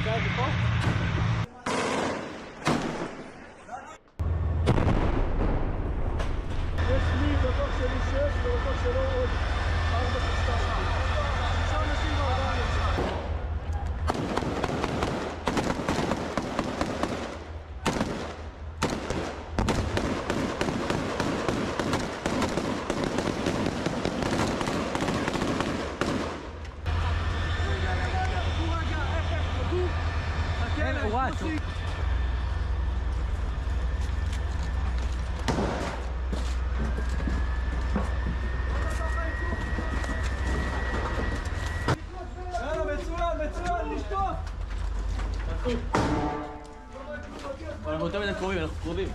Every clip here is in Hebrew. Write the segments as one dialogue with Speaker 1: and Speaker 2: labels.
Speaker 1: יש לי בטוח שלי 6 ובטוח שלא עוד 4 שסתם. 6 אנשים בעולם יצא.
Speaker 2: אנחנו יותר מדי קרובים, אנחנו קרובים.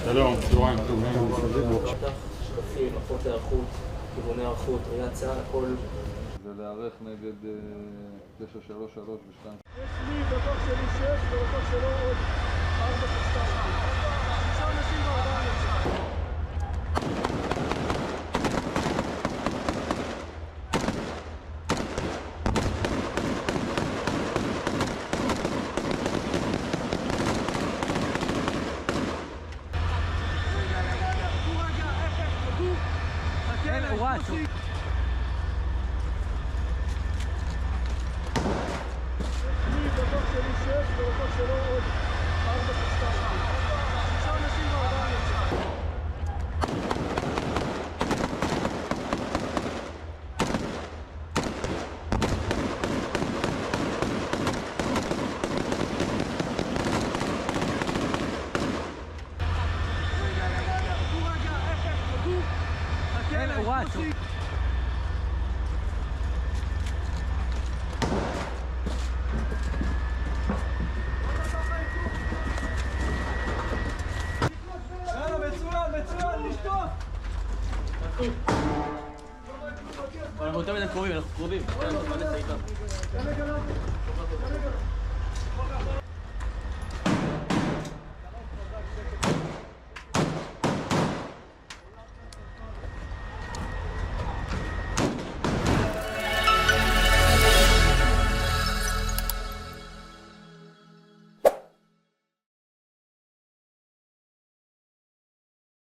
Speaker 3: שלום, צהריים טובים.
Speaker 2: שקפים, מפות היערכות, כיווני היערכות, ראיית צה"ל, הכל.
Speaker 3: זה להיערך נגד 933 ו-2.
Speaker 1: יש לי בטוח שלי 6 ובטוח שלא עוד 4 שסתם. 6 אנשים בעולם יצא. אני בטוח שלי 6 ובטוח שלא עוד 4 שסתם. 6 אנשים בעולם יצא.
Speaker 2: אנחנו יותר מדי קרובים, אנחנו קרובים.